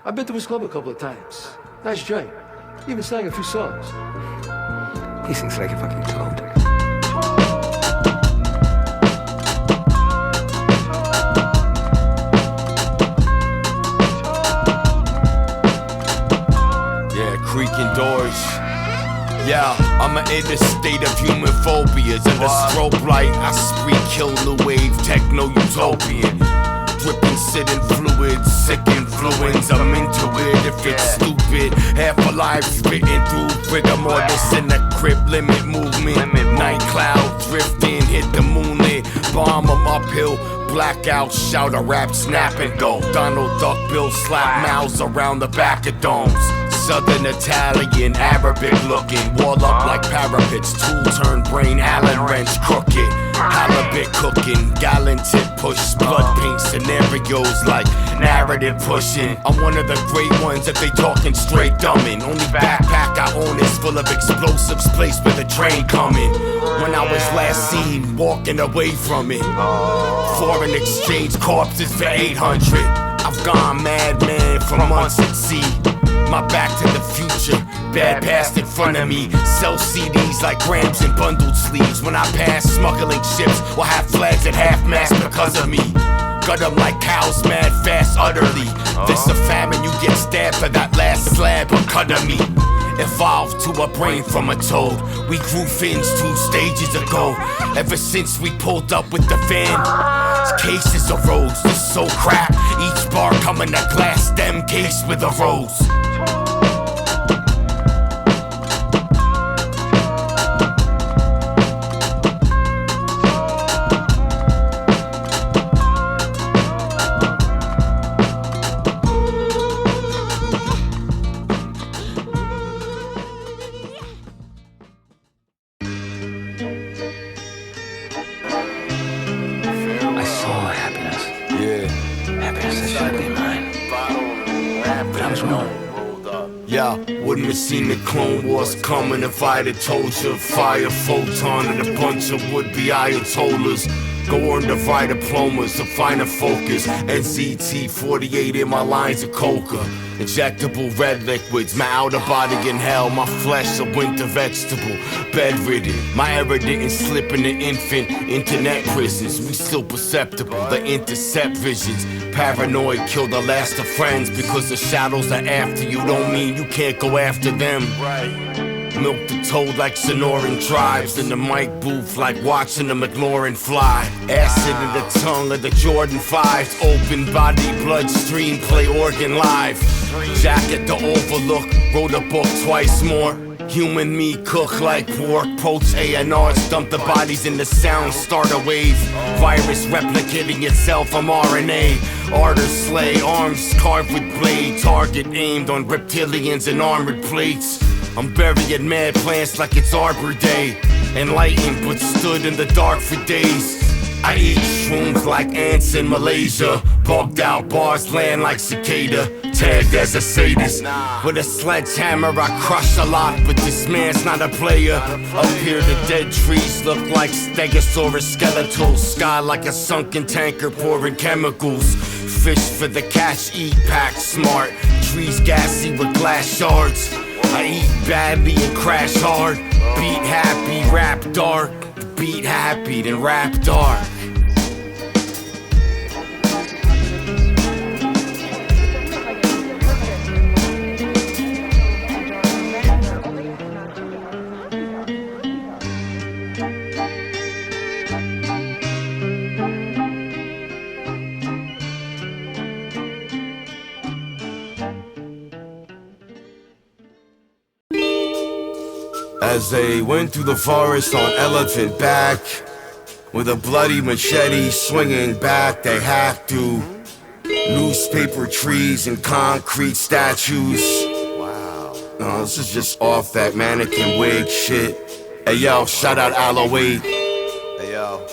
I've been to his club a couple of times. Nice joint. Even sang a few songs. He sings like a fucking toad. Yeah, creaking doors. Yeah, I'm in a state of human phobias. Under strobe light, I spree, kill the wave, techno utopian. Dripping, sitting fluids, sick influence. I'm into it if it's stupid. Half alive, spitting through rigor mortis in the crib, limit movement. Night cloud, drifting, hit the moonlit. Bomb 'em uphill, blackout, shout a rap, snap and go. Donald Duck Bill slap mouths around the back of domes. Southern Italian, Arabic looking, wall up like parapets, tool turn brain, Allen wrench crooked, halibut cooking, gallon tip push, blood paint scenarios like narrative pushing. I'm one of the great ones that they talking straight dumbing. Only backpack I own is full of explosives placed with a train coming. When I was last seen walking away from it, foreign exchange corpses for 800. I've gone madman for months at sea. My back to the future, bad past in front of me. Sell CDs like grams in bundled sleeves. When I pass, smuggling ships will have flags at half-mast because of me. Gut them like cows, mad fast, utterly. This a famine, you get stabbed for that last slab of cut of me. Evolved to a brain from a toad. We grew fins 2 stages ago. Ever since we pulled up with the van, cases of rose, this so crap. Each bar come in a glass stem case with a rose. Wouldn't have seen the Clone Wars coming if I'd have told you. Fire photon and a bunch of would-be Ayatollahs. Go earn the right diplomas to find a focus. NZT 48 in my lines of coca. Injectable red liquids, my outer body in hell. My flesh a winter vegetable, bedridden. My error didn't slip in the infant internet prisons. We still perceptible, the intercept visions. Paranoid, kill the last of friends. Because the shadows are after you don't mean you can't go after them. Milk the toad like Sonoran tribes. In the mic booth like watching the McLaurin fly. Acid in the tongue of the Jordan 5s. Open body bloodstream, play organ live. Jacket the overlook, wrote a book twice more. Human meat cook like pork, poach A&R, dump the bodies in the sound, start a wave. Virus replicating itself from RNA. Ardor slay, arms carved with blade. Target aimed on reptilians and armored plates. I'm burying mad plants like it's Arbor Day. Enlightened but stood in the dark for days. I eat shrooms like ants in Malaysia. Bugged out bars land like cicada. Tagged as a sadist. With a sledgehammer I crush a lot, but this man's not a player. Up here the dead trees look like Stegosaurus skeletals. Sky like a sunken tanker pouring chemicals. Fish for the cash, eat pack smart. Trees gassy with glass shards. I eat badly and crash hard. Beat happy, rap dark. Beat happy, then rap dark. As they went through the forest on elephant back, with a bloody machete swinging back, they have to. Newspaper trees and concrete statues. Wow. No, this is just off that mannequin wig shit. Hey yo, shout out Aloeight. Hey yo.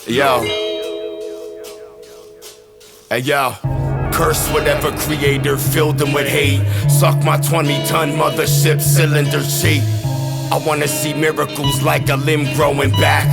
Hey yo. Hey yo. Curse whatever creator filled them with hate. Suck my 20-ton mothership cylinder shape. I wanna see miracles like a limb growing back.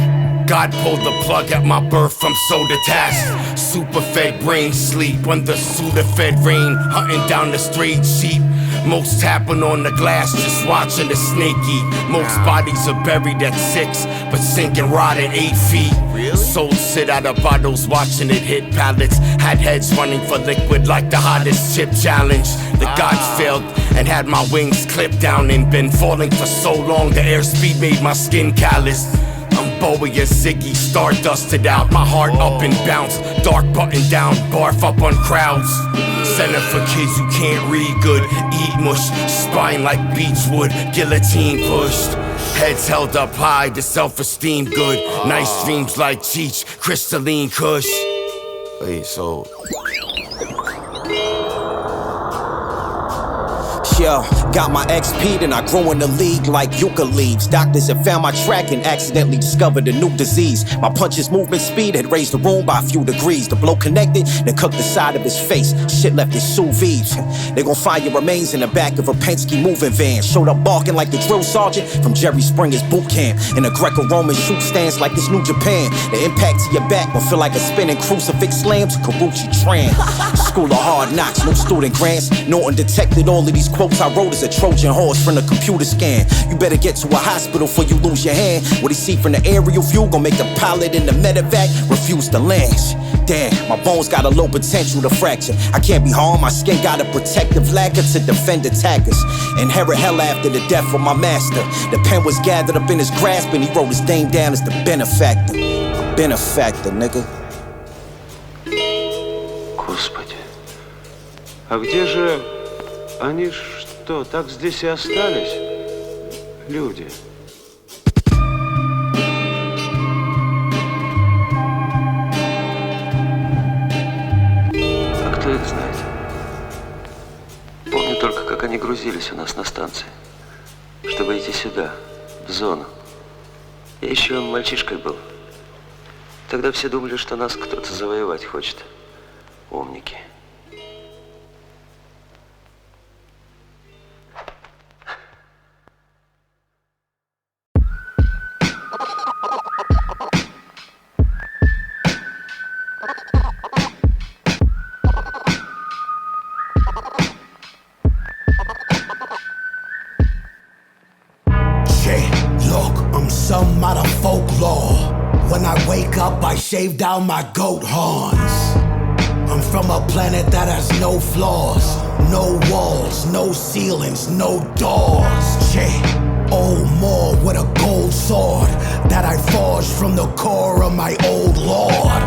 God pulled the plug at my birth, I'm so detached. Super-fed brain sleep under Sudafed rain, hunting down the strayed sheep. Most tapping on the glass, just watching the snake eat. Most bodies are buried at 6, but sink and rot at 8 feet. Souls sit out of bottles, watching it hit pallets. Had heads running for liquid like the hottest chip challenge. The gods failed and had my wings clipped down and been falling for so long, the airspeed made my skin callous. I'm Bowie and Ziggy, stardusted out. My heart up and bounce, dark button down, barf up on crowds. Center for kids who can't read good, eat mush, spine like beechwood, guillotine pushed. Heads held up high, the self-esteem good. Nice dreams like Cheech, crystalline kush. Wait, so... Yo, got my XP, then I grew in the league like yucca leaves. Doctors had found my track and accidentally discovered a new disease. My punch's movement speed had raised the room by a few degrees. The blow connected, then cooked the side of his face. Shit left his sous vide. They gon' find your remains in the back of a Penske moving van. Showed up barking like the drill sergeant from Jerry Springer's boot camp. In a Greco-Roman shoot stance like this New Japan. The impact to your back will feel like a spinning crucifix slam to Karuchi Tran. School of hard knocks, no student grants. Norton detected all of these quotes I wrote as a Trojan horse from the computer scan. You better get to a hospital before you lose your hand. What he see from the aerial view gon' make the pilot in the medevac refuse to land. Damn, my bones got a low potential to fracture. I can't be harmed, my skin got a protective lacquer to defend attackers. Inherit hell after the death of my master. The pen was gathered up in his grasp and he wrote his name down as the benefactor. Benefactor, nigga. Господи, а где же... Они что, так здесь и остались? Люди. А кто их знает? Помню только, как они грузились у нас на станции, чтобы идти сюда, в зону. Я еще мальчишкой был. Тогда все думали, что нас кто-то завоевать хочет. Умники. Some out of folklore. When I wake up, I shave down my goat horns. I'm from a planet that has no flaws, no walls, no ceilings, no doors. Oh, more with a gold sword that I forged from the core of my old lord.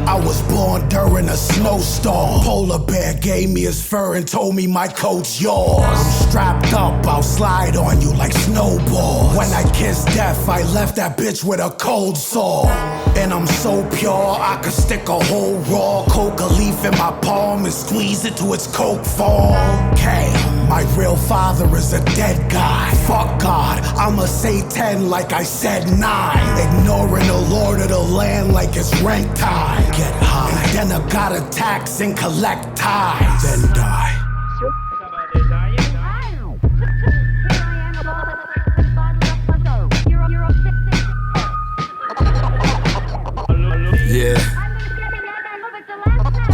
I was born during a snowstorm. Polar bear gave me his fur and told me my coat's yours. I'm strapped up, I'll slide on you like snowballs. When I kissed death, I left that bitch with a cold sore. And I'm so pure, I could stick a whole raw coca leaf in my palm and squeeze it to its coke form. Okay, my real father is a dead guy. Fuck God, I'ma say 10 like I said 9. Ignoring the Lord of the land like it's rent time. Get high, and then I gotta tax and collect tithes. Then die.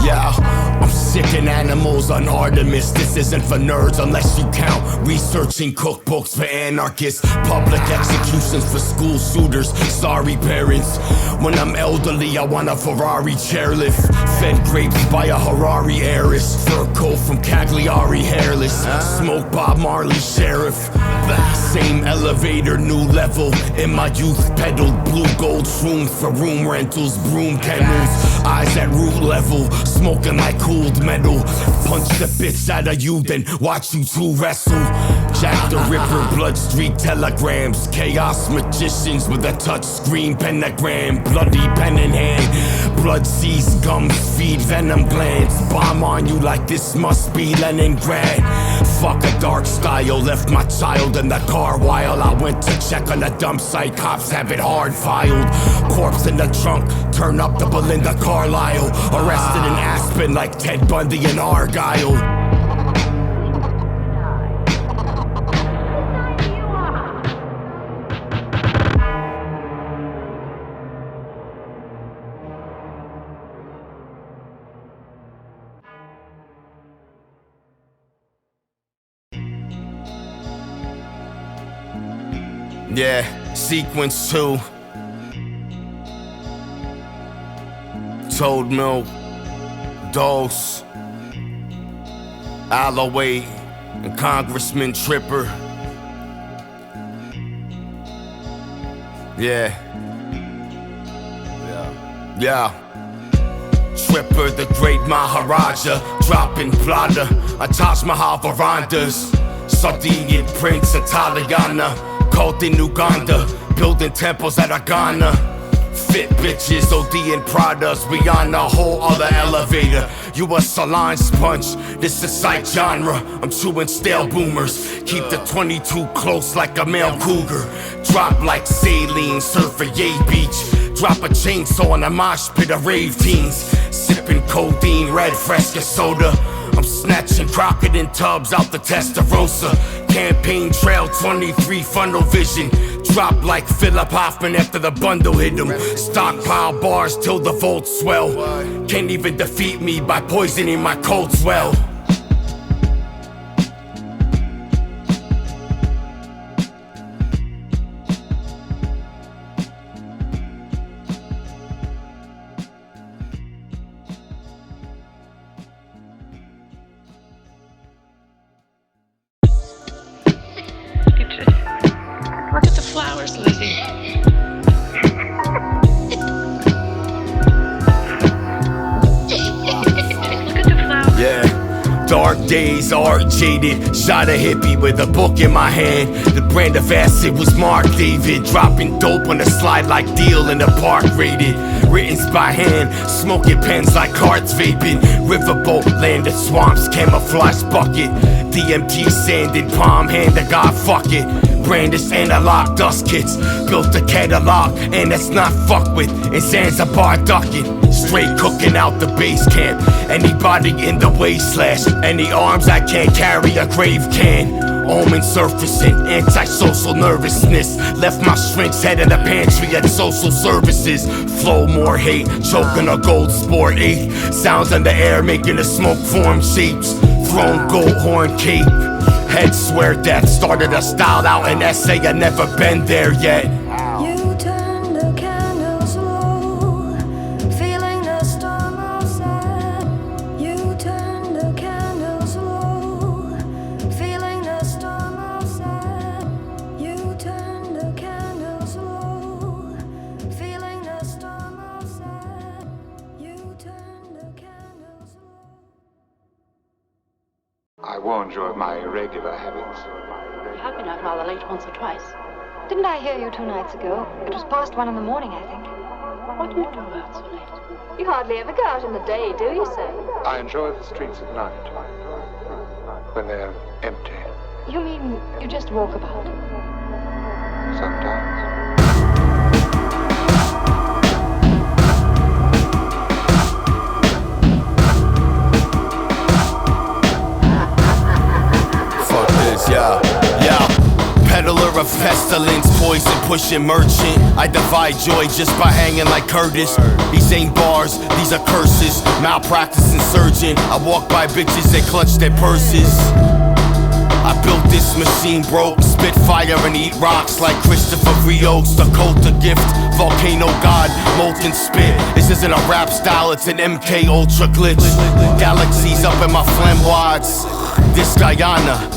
Yeah, I'm sicking animals on Artemis. This isn't for nerds unless you count researching cookbooks for anarchists, public executions for school shooters. Sorry parents, when I'm elderly I want a Ferrari chairlift, fed grapes by a Harari heiress, fur coat from Cagliari hairless, smoke Bob Marley sheriff. Same elevator, new level. In my youth pedaled blue gold shrooms for room rentals, broom kennels, eyes at root level, smoking like cooled metal. Punch the bitch out of you, then watch you two wrestle. Jack the Ripper, blood streak telegrams, chaos magicians with a touch screen pentagram, bloody pen in hand, blood sees gums feed venom glands, bomb on you like this must be Leningrad. Fuck a dark sky, yo, left my child in the car while I went to check on the dump site. Cops have it hard filed, corpse in the trunk, turn up the Belinda Carlisle, arrested in Aspen like Ted Bundy and Argyle. Yeah, sequence 2. Toadmilk, Dose, Aloeight, and Congressman Tripper. Yeah. Tripper, the great Maharaja, dropping Plata on Taj Mahal verandas. Sardinian Prince Italiana, cult in Uganda, building temples at Agana. Fit bitches, OD and Pradas, we on a whole other elevator. You a salon sponge, this is sight genre. I'm chewing stale boomers, keep the 22 close like a male cougar. Drop like saline, surf a yay beach. Drop a chainsaw on a mosh pit of rave teens. Sipping codeine, red Fresca soda. I'm snatching crockett in tubs out the Testarossa. Campaign trail 23 funnel vision. Drop like Philip Hoffman after the bundle hit him. Stockpile bars till the volts swell. Can't even defeat me by poisoning my cold swell. Look at the flowers, Lizzie. Look at the flowers. Yeah, dark days, art jaded. Shot a hippie with a book in my hand. The brand of acid was Mark David. Dropping dope on the slide like Deal in the park rated. Written by hand, smoking pens like carts vaping. Riverboat, landed swamps, camouflage bucket. DMT sand in palm, hand to God, fuck it. Brandish analog dust kits. Built a catalog, and that's not fucked with. In Zanzibar ducking. Straight cooking out the base camp. Anybody in the way slash. Any arms I can't carry, a grave can. Omen surfacing, antisocial nervousness. Left my shrink's head in the pantry at social services. Flow more hate, choking a gold sport 8. Sounds in the air making the smoke form shapes. Throne gold horn cape. Head swear death started a style out in essay. I never been there yet. You turn the candles low, feeling the storm outside. You turn the candles low, feeling the storm outside. You turn the candles low, feeling the storm outside. You turn the candles low. I warned you of my irregular habits. You have been out rather late once or twice. Didn't I hear you 2 nights ago? It was past 1 in the morning, I think. What do you do out so late? You hardly ever go out in the day, do you, sir? I enjoy the streets at night, when they're empty, You mean you just walk about? sometimes. Fuck this, yeah. Peddler of pestilence, poison pushing merchant. I divide joy just by hanging like Curtis. These ain't bars, these are curses. Malpracticing surgeon. I walk by bitches, they clutch their purses. I built this machine, broke, spit fire and eat rocks like Christopher Rios. The cult of gift, volcano god, molten spit. This isn't a rap style, it's an MK Ultra glitch. Galaxies up in my flamboids. This Guyana,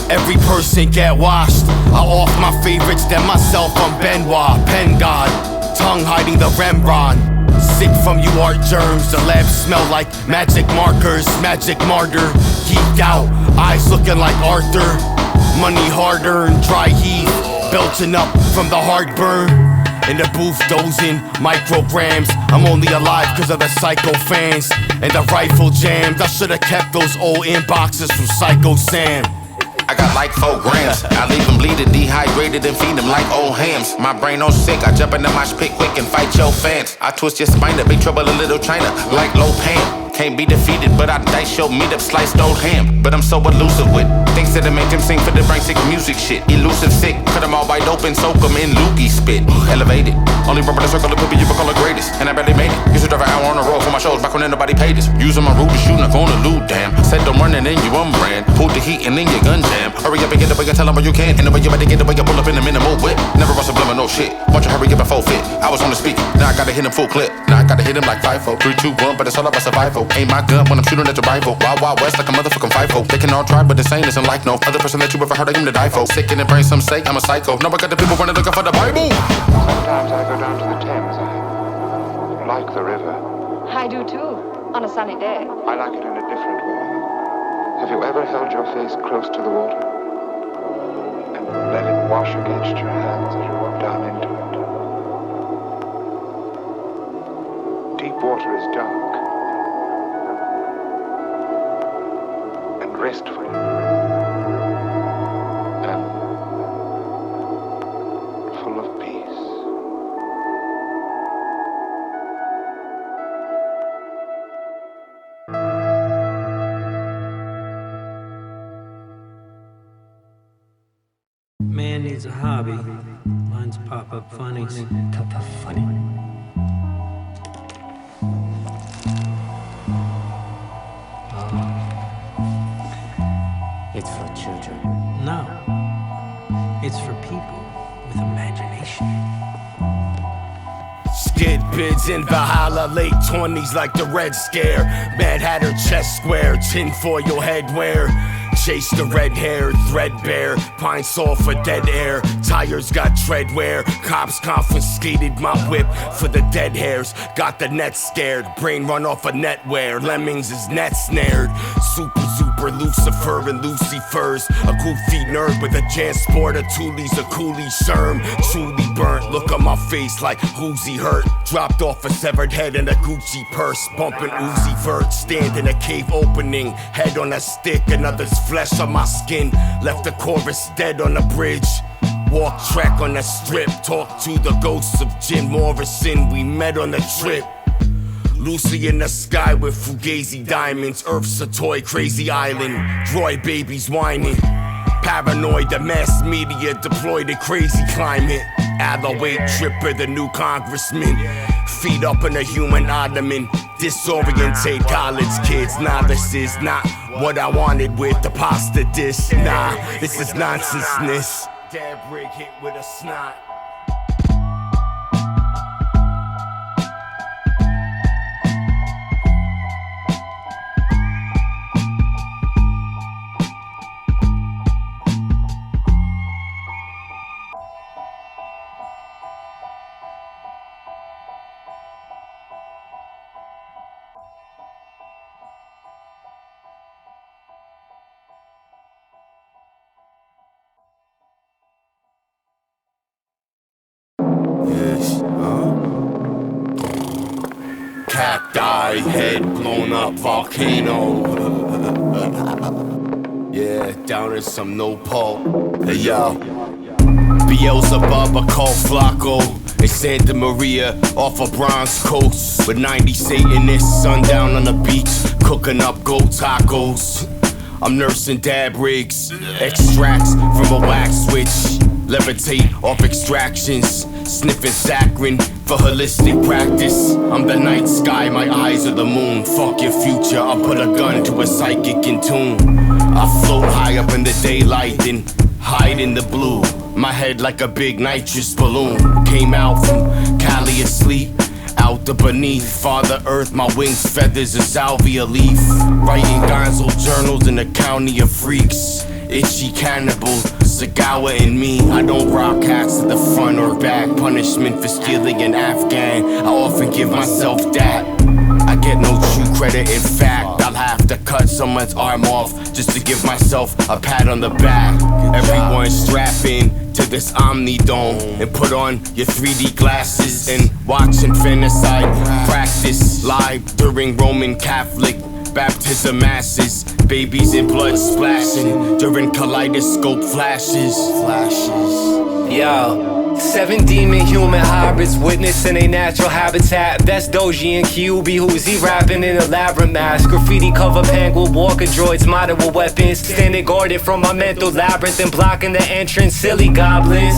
every person get washed. I off my favorites, then myself, I'm Benoit, pen god. Tongue hiding the Rembrandt. Sick from you art germs, the lab smell like magic markers. Magic martyr, geeked out, eyes looking like Arthur. Money hard earned, dry heat, belching up from the heartburn. In the booth dozing, micrograms. I'm only alive cause of the Psycho fans. And the rifle jammed, I should've kept those old inboxes from Psycho Sam. I got like 4 grams. I leave them bleeding, dehydrated, and feed them like old hams. My brain on sick, I jump in the mosh pit quick and fight your fans. I twist your spine to big trouble in Little China, like low pan. Can't be defeated, but I dice your meat up, sliced old ham. But I'm so elusive with Things that make him sing for the brain sick music shit. Elusive sick, cut them all wide open, soak them in loogie spit. Elevated, only rubber the circle of people you would call the greatest. And I barely made it. Used to drive an hour on the road for my shows back when nobody paid us. Using my route to shoot, not going to loot, damn. Said them running in you unbrand. Pulled the heat and then your gun jam. Hurry up and get the way you tell them what you can. And the way you about to get the way you pull up in the minimal whip. Never rush a blimmer, no shit. Want you hurry up and full fit. I was on the speaker, now I gotta hit him full clip. Now I gotta hit him like 5-4, 3, 2, 1, but it's all about survival. Aim my gun when I'm shooting at your rival. Wild, wild west like a motherfucking FIFO. They can all try, but the same isn't like no other person that you ever heard of him to die for. Sick in the brain, some say I'm a psycho. Now I got the people running looking for the Bible. Sometimes I go down to the Thames. I like the river. I do too, on a sunny day. I like it in a different way. Have you ever held your face close to the water and let it wash against your hands as you walk down into it? Deep water is dark and restful and full of peace. Man needs a hobby. Mine's pop-up funnies. Pop-up funny. It's for children. No. It's for people with imagination. Skid bids in Valhalla, late 20s like the Red Scare. Mad Hatter chest square, tinfoil headwear. Chase the red hair, threadbare. Pine saw for dead air. Tires got tread wear. Cops confiscated my whip for the dead hairs. Got the net scared. Brain run off a netware. Lemmings is net snared. Super Lucifer and Lucy Furs. A goofy nerd with a Jansport, a Tooley's, a coolie sherm. Truly burnt, look on my face like who's he hurt. Dropped off a severed head and a Gucci purse. Bumping Uzi vert, stand in a cave opening. Head on a stick, another's flesh on my skin. Left the chorus dead on the bridge. Walk track on the strip. Talk to the ghosts of Jim Morrison. We met on the trip. Lucy in the sky with Fugazi diamonds. Earth's a toy, crazy island. Droid babies whining. Paranoid, the mass media deployed a crazy climate. Aloeight tripper, the new congressman. Feet up in a human ottoman. Disorientate college kids. Nah, this is not what I wanted with the pasta dish. Nah, this is nonsenseness. Dab rig hit with a snot. Cacti, head blown up volcano. Yeah, down in some no-pulp. Hey yo, Beelzebub, a cult Flacco. In Santa Maria, off a Bronx coast. With 90 Satanists, sundown on the beach, cooking up goat tacos. I'm nursing dab rigs, extracts from a wax switch. Levitate off extractions, sniffing saccharin for holistic practice. I'm the night sky, my eyes are the moon. Fuck your future, I'll put a gun to a psychic in tune. I float high up in the daylight, then hide in the blue. My head like a big nitrous balloon. Came out from Cali asleep, out the beneath. Father Earth, my wings feathers a salvia leaf. Writing gonzo journals in the county of freaks. Itchy cannibal, Sagawa and me. I don't rock hats to the front or back. Punishment for stealing an Afghan. I often give myself that. I get no true credit, in fact. I'll have to cut someone's arm off just to give myself a pat on the back. Everyone strap in to this Omnidome and put on your 3D glasses and watch infanticide practice live during Roman Catholic baptism masses, babies in blood splashing during kaleidoscope flashes. Yo, 7 demon human hybrids witnessing a natural habitat. That's Doji and Kyubi, who's he rapping in elaborate masks. Graffiti cover penguin walker droids modded with weapons, standing guarded from my mental labyrinth and blocking the entrance. Silly goblins.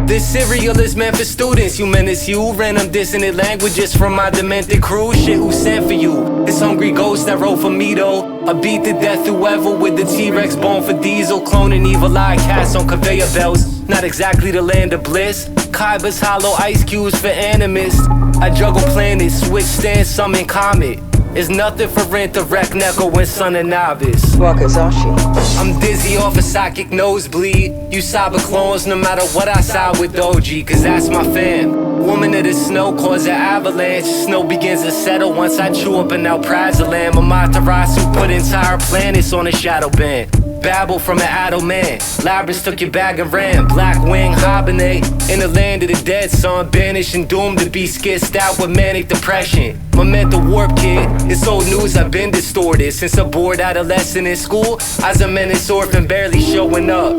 This cereal is meant for students, you menace you. Random dissonant languages from my demented crew. Shit, who sent for you? This hungry ghost that wrote for me though. I beat to death whoever with the T-Rex bone for diesel. Cloning evil eye cats on conveyor belts. Not exactly the land of bliss. Kaiba's hollow ice cubes for animists. I juggle planets, switch stance, summon comet. It's nothing for rent to wreck Neko when son and novice. Wakizashi. I'm dizzy off a psychic nosebleed. You cyber clones no matter what I side with Doji, cause that's my fam. Woman of the snow cause an avalanche. Snow begins to settle once I chew up an Alprazolam. Amaterasu put entire planets on a shadow band. Babble from an adult man. Labyrinth took your bag and ran. Black wing hibernate in the land of the dead, son. Banished and doomed to be skissed out with manic depression. My mental warp kid. It's old news, I've been distorted. Since a bored adolescent in school, I was a menace orphan barely showing up.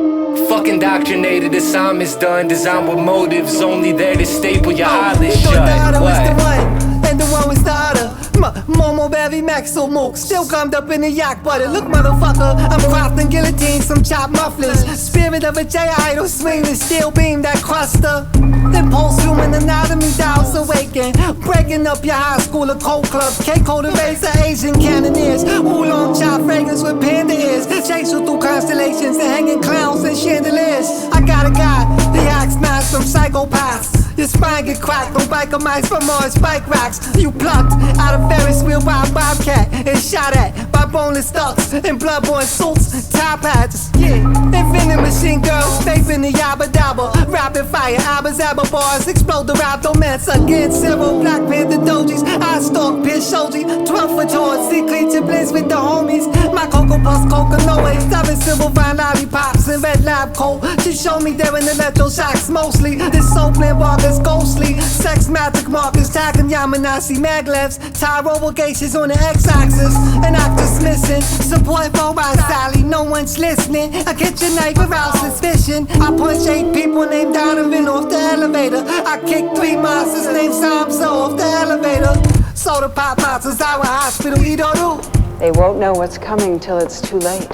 Fucking indoctrinated, assignments done. Designed with motives only there to staple your eyelids shut. What? And the one was the other. Momo, Berry, Maxo, Mook. Still gummed up in the yak butter. Look, motherfucker, I'm crafting guillotines, some chopped mufflers. Spirit of a J idol, swing the steel beam, that cluster. Then post-human anatomy dials awaken. Breaking up your high school or cold club. K-code eraser, Asian cannoneers. Oolong chop fragrance with panda ears. Chase you through constellations and hanging clowns and chandeliers. I got a guy, the axe knives from psychopaths. Your spine get cracked on biker mice from Mars bike racks. You plucked out of Ferris wheel by a bobcat and shot at by boneless ducks in bloodborne suits, top hats. Yeah, infinite machine girls, vaping the yabba dabba. Rapid fire, abba zabba bars, explode the raptomance against zero. Black Panther dojis, I stalk Pierce Shoji. 12-foot horse, see creature bliss with the homies. My Cocoa Puffs, Coca-Noa, 7 silver vine lollipops and red lab coat. She showed me they're in electroshocks mostly. This soul plan barkers ghostly. Sex magic markers, tagging Yamanasi maglevs. Tie robogations on the x-axis. An actress missing. Support for my Sally, no one's listening. I get your night without suspicion. I punch 8 people named Donovan off the elevator. I kick 3 monsters named Samsa off the elevator. Soda pop monsters, our hospital, Idoru. They won't know what's coming till it's too late.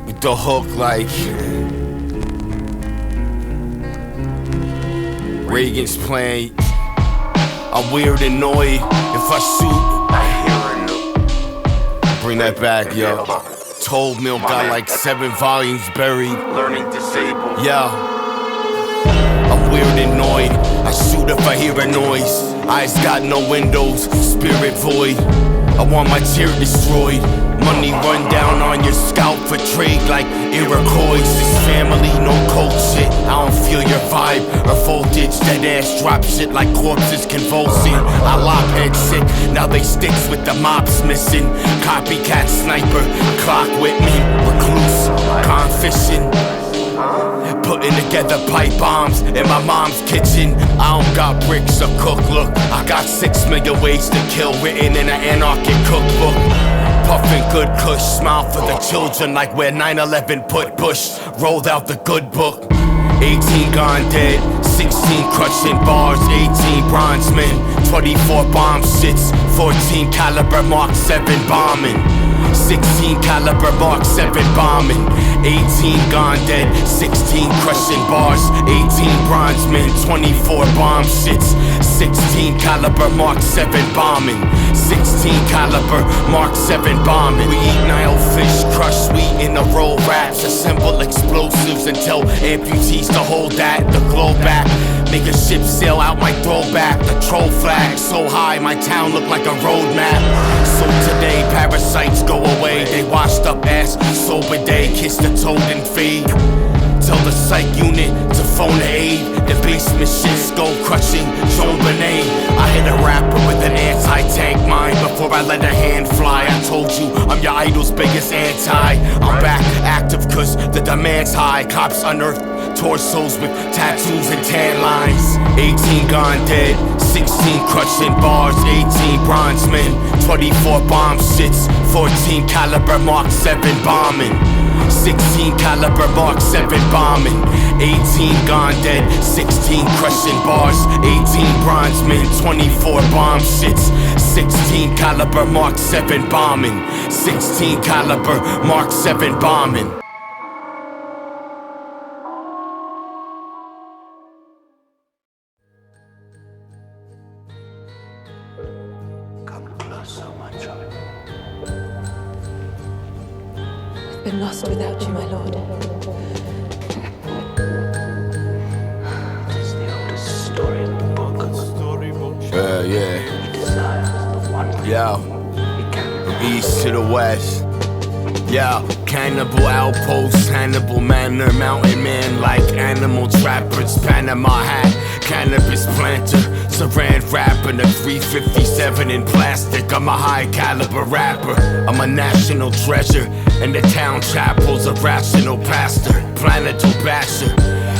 With the hook like Reagan's playing. I'm weird and annoyed. If I shoot, I hear it. Bring that back, yo. Toadmilk got like 7 volumes buried. Learning disabled. Yeah. I'm weird and annoyed. I shoot if I hear a noise. Eyes got no windows, spirit void. I want my tear destroyed. Money run down on your scalp for trade like Iroquois. This family, no cold shit. I don't feel your vibe or voltage. Dead ass drop shit like corpses convulsing. I lop head sick, now they sticks with the mops missing. Copycat sniper, clock with me. Recluse, con fishing. Putting together pipe bombs in my mom's kitchen. I don't got bricks or cook, look. I got 6 million ways to kill written in an anarchic cookbook. Puffin' good kush, smile for the children like where 9/11 put Bush. Rolled out the good book. 18 gone dead, 16 crushing bars, 18 bronze men, 24 bomb shits, 14 caliber Mark 7 bombing, 16 caliber Mark 7 bombing, 18 gone dead, 16 crushing bars, 18 bronze men, 24 bomb shits, 16 caliber Mark 7 bombing, 16 caliber Mark 7 bombing. We eat Nile fish, crush sweet in the roll wraps, assemble explosives and tell amputees to hold that, the glow back. Make a ship sail out my throwback. The troll flag so high my town look like a road map. So today parasites go away. They wash washed up ass, sober day, kiss the toad and fade. Tell the psych unit to phone the aid. The basement shit skull crushing, Jean Benet. I hit a rapper with an anti-tank mind before I let a hand fly. I told you I'm your idol's biggest anti. I'm back active cause the demand's high. Cops unearthed torsos with tattoos and tan lines. 18 gone dead, 16 crushing bars, 18 bronze men, 24 bomb shits, 14 caliber Mark 7 bombing, 16 caliber Mark 7 bombing, 18 gone dead, 16 crushing bars, 18 bronze men, 24 bomb shits, 16 caliber Mark 7 bombing, 16 caliber Mark 7 bombing. Been lost without you, my lord. It's the oldest story in the book. Yeah. Yo, from east to the west. Yo, cannibal outpost, Hannibal Manor, mountain man like animal trappers, Panama hat, cannabis planter, Saran wrap in a 357 in plastic. I'm a high caliber rapper, I'm a national treasure, and the town chapel's a rational pastor, planetal basher.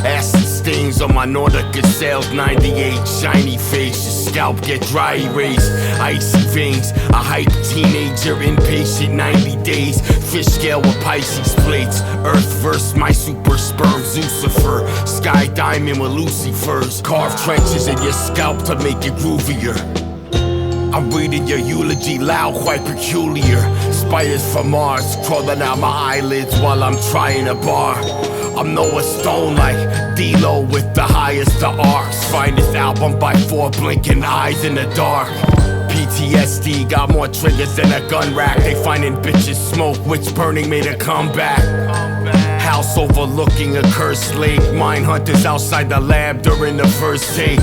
Acid stains on my Nordica sails, 98, shiny face, your scalp get dry erased, icy veins, a hype teenager, impatient 90 days, fish scale with Pisces plates, earth verse my super sperm, Lucifer, sky diamond with Lucifers, carved trenches in your scalp to make it groovier. I'm reading your eulogy loud, quite peculiar. Spiders from Mars crawling out my eyelids while I'm trying a bar. I'm Noah Stone like D-Lo with the highest of arcs. Finest album by 4 blinking eyes in the dark. PTSD got more triggers than a gun rack. They finding bitches smoke, witch burning made a comeback. House overlooking a cursed lake. Mine hunters outside the lab during the first take.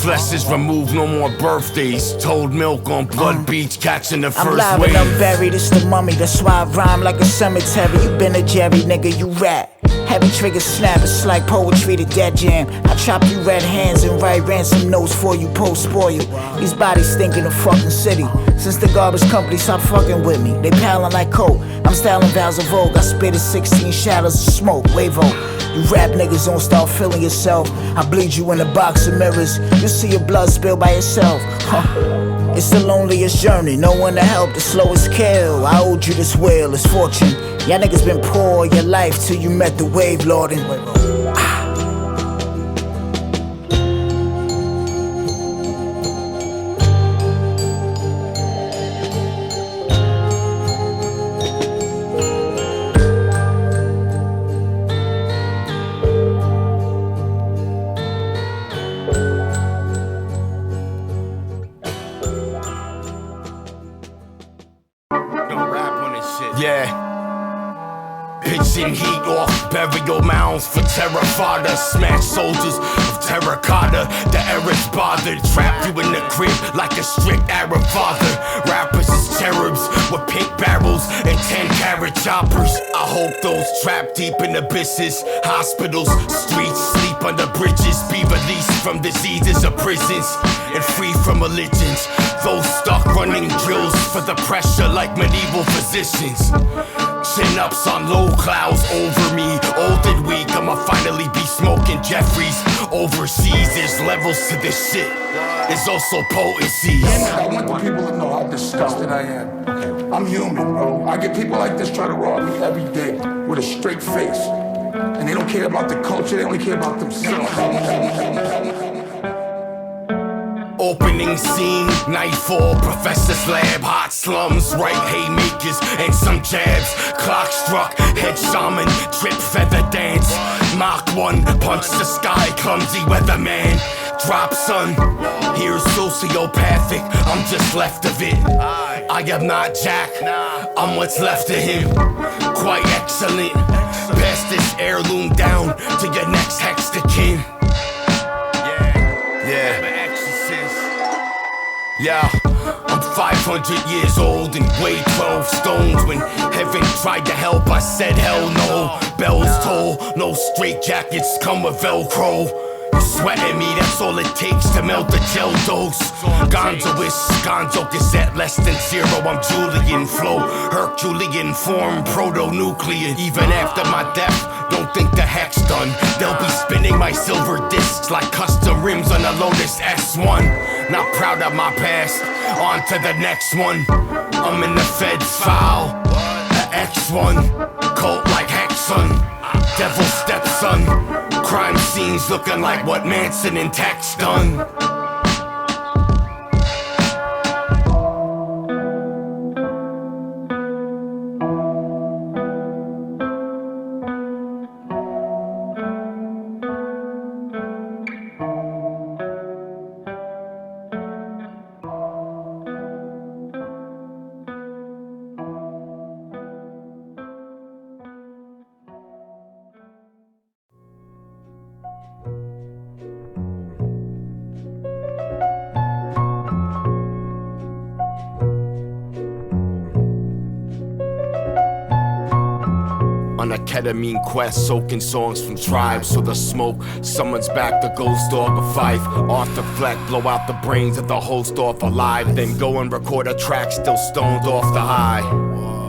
Flesh is removed, no more birthdays. Toadmilk on Blood Beach, catching the first I'm wave. I'm buried, it's the mummy, that's why I rhyme like a cemetery. You been a Jerry, nigga, you rap. Heavy trigger snap, it's like poetry to dead jam. I chop you red hands and write ransom notes for you, post spoil. These bodies stinking the fucking city. Since the garbage company stopped fucking with me, they palin' like coke. I'm styling vows of vogue, I spit 16 shadows of smoke, wave on. You rap niggas don't start feeling yourself. I bleed you in a box of mirrors. You see your blood spill by yourself. It's the loneliest journey, no one to help, the slowest kill. I owed you this wheel, it's fortune. Y'all niggas been poor your life till you met the wave lordin'. Pitching heat off burial mounds for terrafada. Smash soldiers of terracotta. The errors bothered. Trap you in the crib like a strict Arab father. Rappers is cherubs with pink barrels and 10-carat choppers. I hope those trapped deep in abysses, hospitals, streets, sleep under bridges, be released from diseases of prisons and free from religions. Those stuck running drills for the pressure like medieval physicians. Chin-ups on low clouds over me. Old and weak, I'ma finally be smoking Jeffries. Overseas, there's levels to this shit. There's also potencies. I want the people to know how disgusted I am. I'm human, bro. I get people like this try to rob me every day with a straight face. And they don't care about the culture, they only care about themselves. Opening scene, nightfall, professor's lab, hot slums, right haymakers and some jabs. Clock struck, head shaman, trip feather dance. Mach 1, punch the sky, clumsy weatherman. Drop son, here's sociopathic, I'm just left of it. I am not Jack, I'm what's left of him. Quite excellent, pass this heirloom down to your next hexakin. Yeah. Yeah, I'm 5 500 years old and weigh 12 stones. When heaven tried to help, I said hell no. Bells toll, no straight jackets come with Velcro. You sweating me, that's all it takes to melt the gel dose. Gonzo cassette, less than zero. I'm Julian flow, Herculean form, proto-nuclear. Even after my death, don't think the heck's done. They'll be spinning my silver discs like custom rims on a Lotus S1. Not proud of my past, on to the next one. I'm in the Fed's file, the X1, cult like Hexon, devil stepson. Crime scenes looking like what Manson and Tex done. On a ketamine quest, soaking songs from tribes. So the smoke summons back the ghost dog of Fife. Off the fleck, blow out the brains of the host off alive. Then go and record a track still stoned off the high.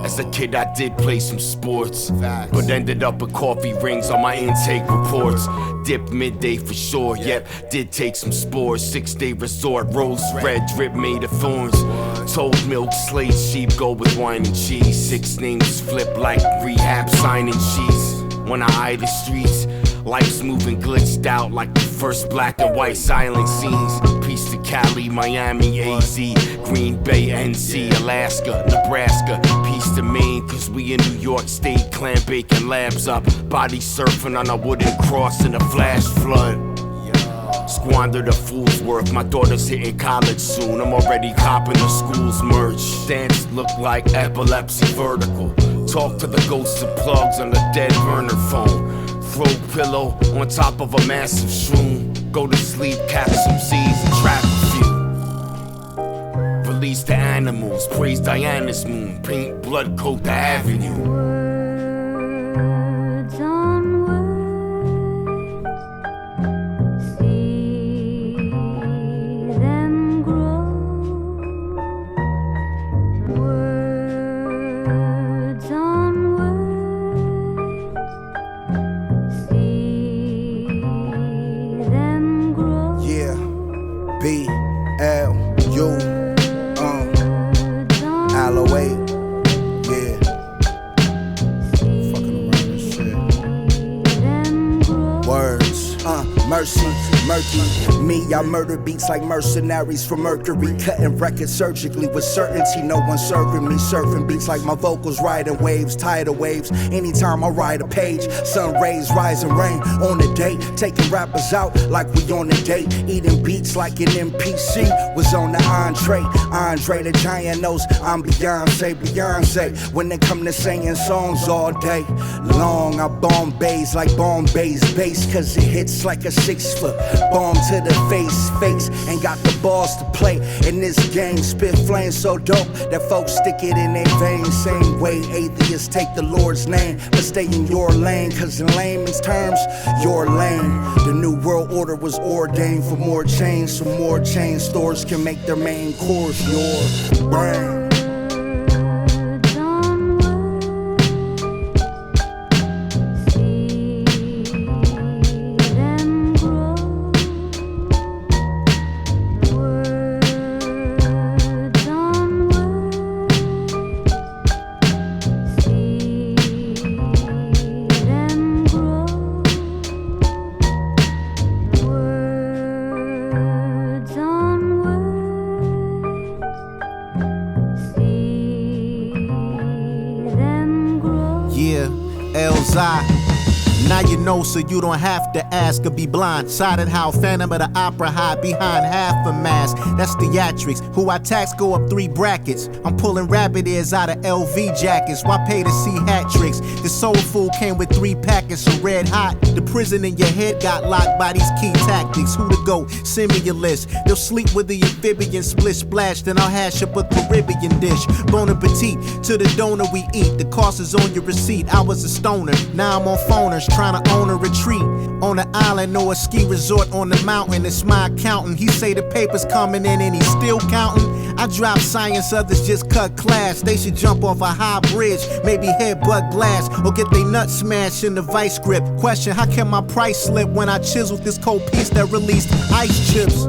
As a kid I did play some sports, but ended up with coffee rings on my intake reports. Dipped midday for sure, yep, did take some spores. 6-day resort, rose red, drip made of thorns. Toadmilk, slate sheep, go with wine and cheese. 6 names flip like rehab signing sheets. When I eye the streets, life's moving glitched out like the first black and white silent scenes. Peace to Cali, Miami, AZ, Green Bay, NC, Alaska, Nebraska. Peace to Maine, cause we in New York State, clam baking labs up. Body surfing on a wooden cross in a flash flood. Squander the fool's work, my daughter's hitting college soon. I'm already copping the school's merch. Dance look like epilepsy vertical. Talk to the ghosts of plugs on the dead burner phone. Throw pillow on top of a massive shroom. Go to sleep, catch some Z's and trap a few. Release the animals, praise Diana's moon. Paint blood coat the avenue. Aloeight, yeah. Fucking around this shit. Words, mercy, murky. Me, I murder beats like mercenaries from Mercury. Cutting records surgically with certainty. No one serving me. Surfing beats like my vocals, riding waves, tidal waves. Anytime I write a page, sun rays, rise and rain. On a date, taking rappers out like we on a date. Eating beats like an NPC was on the entree. Andre the Giant knows I'm Beyonce. When they come to singing songs all day long, I Bombays like Bombay's bass, cause it hits like a 6-foot bomb to the face. Ain't got the balls to play in this game. Spit flames so dope that folks stick it in their veins. Same way atheists take the Lord's name, but stay in your lane, cause in layman's terms, you're lame. The new world order was ordained for more change, so more chain stores can make their main course your brain. Now you know, so you don't have to ask or be blind. Sided how Phantom of the Opera hide behind half a mask. That's theatrics. Who I tax go up 3 brackets. I'm pulling rabbit ears out of LV jackets. Why pay to see hat tricks? The soul food came with 3 packets of red hot. The prison in your head got locked by these key tactics. Who to go? Send me your list. They'll sleep with the amphibian split splash. Then I'll hash up a Caribbean dish. Bon appetit to the donor we eat. The cost is on your receipt. I was a stoner. Now I'm on phoners trying to own a retreat. On an island or a ski resort on the mountain. It's my accountant. He say the paper's coming in and he's still counting. I drop science, others just cut class. They should jump off a high bridge, maybe headbutt glass, or get they nuts smashed in the vice grip. Question, how can my price slip when I chiseled this cold piece that released ice chips?